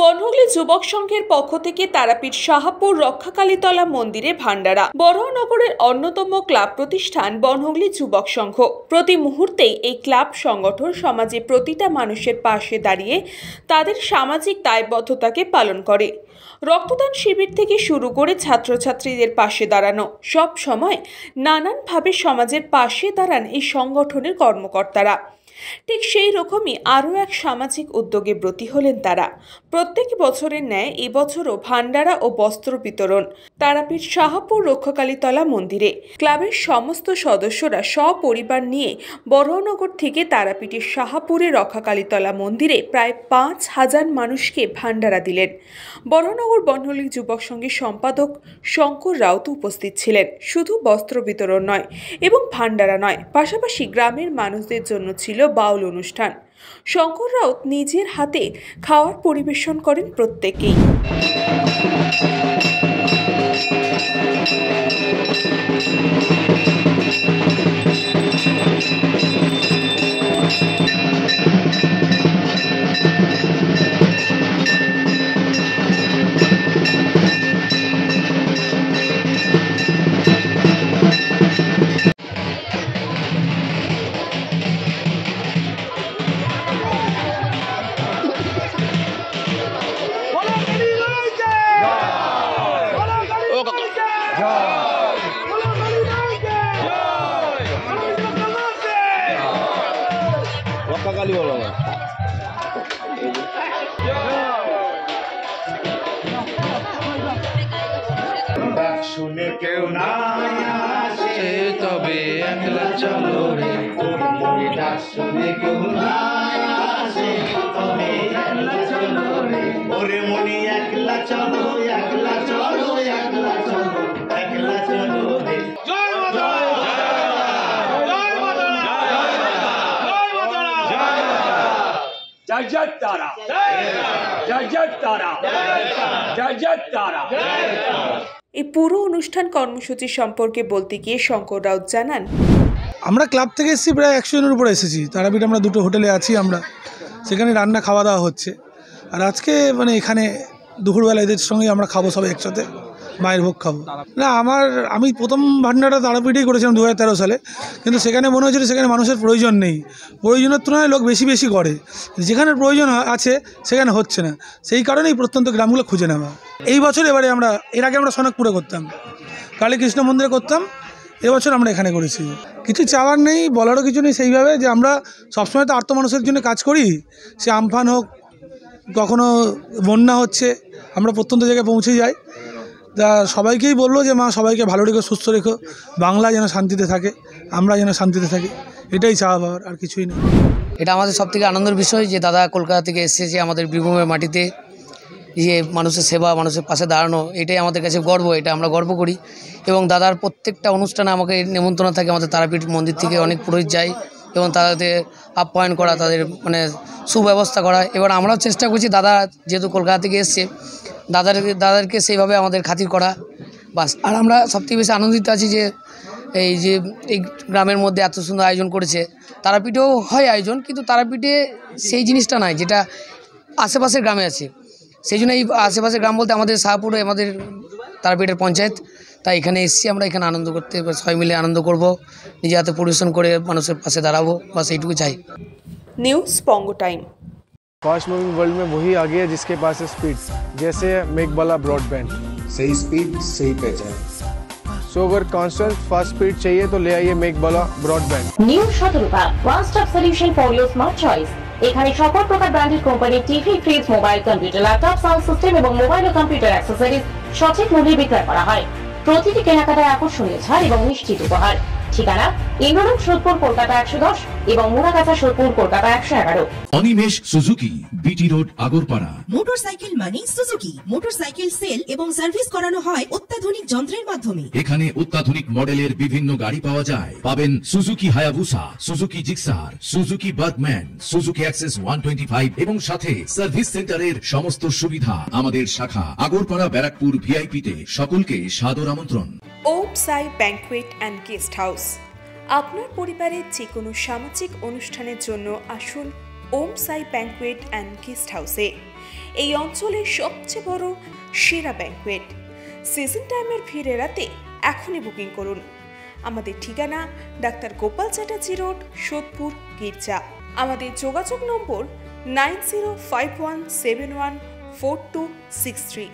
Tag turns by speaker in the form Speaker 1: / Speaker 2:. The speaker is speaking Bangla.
Speaker 1: বনহুগলি যুবক সংঘের পক্ষ থেকে তারাপীঠ শাহাপুর রক্ষাকালীতলা মন্দিরে ভান্ডারা। বড়নগরের অন্যতম ক্লাব প্রতিষ্ঠান বনহুগলি যুবক সংঘ প্রতি মুহূর্তেই এই ক্লাব সংগঠন সমাজে প্রতিটা মানুষের পাশে দাঁড়িয়ে তাদের সামাজিক দায়বদ্ধতাকে পালন করে। রক্তদান শিবির থেকে শুরু করে ছাত্রছাত্রীদের পাশে দাঁড়ানো, সব সময় নানানভাবে সমাজের পাশে দাঁড়ান এই সংগঠনের কর্মকর্তারা। ঠিক সেই রকমই আরও এক সামাজিক উদ্যোগে ব্রতী হলেন তারা। প্রত্যেক বছরের ন্যায় এবছরও ভান্ডারা ও বস্ত্র বিতরণ তারাপীঠ শাহাপুর রক্ষাকালীতলা মন্দিরে। ক্লাবের সমস্ত সদস্যরা সপরিবার নিয়ে বড়নগর থেকে তারাপীঠের শাহাপুরে রক্ষাকালীতলা মন্দিরে প্রায় 5,000 মানুষকে ভান্ডারা দিলেন। বড়নগর বনহুগলি যুবক সংঘের সম্পাদক শঙ্কর রাউত উপস্থিত ছিলেন। শুধু বস্ত্র বিতরণ নয় এবং ভান্ডারা নয়, পাশাপাশি গ্রামের মানুষদের জন্য ছিল বাউল অনুষ্ঠান। শঙ্কর রাউত নিজের হাতে খাওয়ার পরিবেশন করেন প্রত্যেকেই।
Speaker 2: কালী বলো শুনে কেউ না আসে তবে একলা চলো রে, শুনে কেউ না আসে তবে একলা চলো রে, ওরে মনি একলা চলো, একলা চলো, একলা চলো, একলা চলো রে।
Speaker 1: এই পুরো অনুষ্ঠান কর্মসূচি সম্পর্কে বলতে গিয়ে শঙ্কর রাউত জানান,
Speaker 3: আমরা ক্লাব থেকে এসেছি প্রায় 100 জনের উপরে এসেছি। তারাপীঠ আমরা 2টো হোটেলে আছি, আমরা সেখানে রান্না খাওয়া দাওয়া হচ্ছে। আর আজকে এখানে দুপুরবেলা এদের সঙ্গে আমরা খাবো, সবাই একসাথে মায়ের ভোগ খাবো। না, আমি প্রথম ভান্ডারা তারাপীঠেই করেছিলাম 2013 সালে, কিন্তু সেখানে মনে হয়েছিল সেখানে মানুষের প্রয়োজন নেই, প্রয়োজনের তুলনায় লোক বেশি করে, যেখানে প্রয়োজন আছে সেখানে হচ্ছে না। সেই কারণেই প্রত্যন্ত গ্রামগুলো খুঁজে নেওয়া। এই বছর এর আগে আমরা সনকপুরে করতাম, কালীকৃষ্ণ মন্দিরে করতাম, এবছর আমরা এখানে করেছি। কিছু চাওয়ার নেই, বলারও কিছু নেই সেইভাবে, যে আমরা সবসময় তো আর্ত মানুষের জন্য কাজ করি। সে আমফান হোক, কখনো বন্যা হচ্ছে, আমরা প্রত্যন্ত জায়গায় পৌঁছে যাই। তা সবাইকেই বললো যে মা সবাইকে ভালো রেখো, সুস্থ রেখো, বাংলা যেন শান্তিতে থাকে, আমরা যেন শান্তিতে থাকি, এটাই চাওয়া পাওয়ার, আর কিছুই নেই।
Speaker 4: এটা আমাদের সবথেকে আনন্দের বিষয় যে দাদা কলকাতা থেকে এসেছে আমাদের বীরভূমের মাটিতে, যে মানুষের সেবা, মানুষের পাশে দাঁড়ানো, এটাই আমাদের কাছে গর্ব, এটা আমরা গর্ব করি। এবং দাদার প্রত্যেকটা অনুষ্ঠানে আমাকে নেমন্ত্রণ থাকে, আমাদের তারাপীঠ মন্দির থেকে অনেক পুরোহিত যায় এবং তাদের আপ্যায়ন করা, তাদের সুব্যবস্থা করা। এবার আমরাও চেষ্টা করছি, দাদা যেহেতু কলকাতা থেকে এসছে, দাদাদেরকে সেইভাবে আমাদের খাতির করা বাস। আর আমরা সবথেকে বেশি আনন্দিত আছি যে এই গ্রামের মধ্যে এত সুন্দর আয়োজন করেছে। তারাপীঠেও হয় আয়োজন, কিন্তু তারাপীঠে সেই জিনিসটা নাই যেটা আশেপাশের গ্রামে আছে। সেই জন্য এই আশেপাশের গ্রাম বলতে আমাদের শাহপুরে, আমাদের তারাপীঠের পঞ্চায়েত। তাই এখানে এসেছি আমরা, এখানে আনন্দ করতে, সবাই মিলে আনন্দ করব, নিজে হাতে পরিবেশন করে মানুষের পাশে দাঁড়াবো, বাস এইটুকু চাই।
Speaker 1: নিউজ পঙ্গো টাইম।
Speaker 5: फास्ट मूविंग वर्ल्ड में वही आगे है जिसके पास है स्पीड, जैसे मेघबाला ब्रॉडबैंड।
Speaker 6: सही स्पीड, सही पहचान।
Speaker 5: सो अगर कांस्टेंट फास्ट स्पीड चाहिए तो ले आइए Meghbala broadband.
Speaker 7: New Shatarupa one stop solution for your smart choice. এখানে সকল প্রকার ব্র্যান্ডেড কোম্পানির TV, fridge, mobile, computer, laptop, sound system এবং মোবাইল ও কম্পিউটার অ্যাক্সেসরিজ সঠিক মূল্যে বিক্রয় করা হয়। প্রতিটি কেনাকাটায় আকর্ষণীয় ছাড় এবং নিশ্চিত উপহার। ঠিকানা ইন্দ্রনগর সোদপুর কলকাতা 110 এবং Muragachha Sodepur Kolkata 111।
Speaker 8: Animesh Suzuki, BT road, Agarpara.
Speaker 9: Motorcycle মানে সুজুকি। মোটরসাইকেল সেল এবং সার্ভিস করানো হয় অত্যাধুনিক যন্ত্রের মাধ্যমে।
Speaker 8: এখানে অত্যাধুনিক মডেলের বিভিন্ন গাড়ি পাওয়া যায়। পাবেন Suzuki Hayabusa, Suzuki Gixxer, Suzuki Bergman, Suzuki access 125 এবং সাথে সার্ভিস সেন্টারের সমস্ত সুবিধা। আমাদের শাখা আগরপাড়া ব্যারাকপুর ভিআইপি তে। সকলকে সাদর আমন্ত্রণ।
Speaker 1: ওম সাই ব্যাংকুয়েট অ্যান্ড গেস্ট হাউস। আপনার পরিবারের যে কোনো সামাজিক অনুষ্ঠানের জন্য আসুন ওম সাই ব্যাংকুয়েট অ্যান্ড গেস্ট হাউসে। এই অঞ্চলের সবচেয়ে বড় সেরা ব্যাংকুয়েট। সিজন টাইমের ভিড় এড়াতে এখনই বুকিং করুন। আমাদের ঠিকানা ডাক্তার গোপাল চ্যাটার্জি রোড, সোদপুর, গির্জা। আমাদের যোগাযোগ নম্বর 9051714263।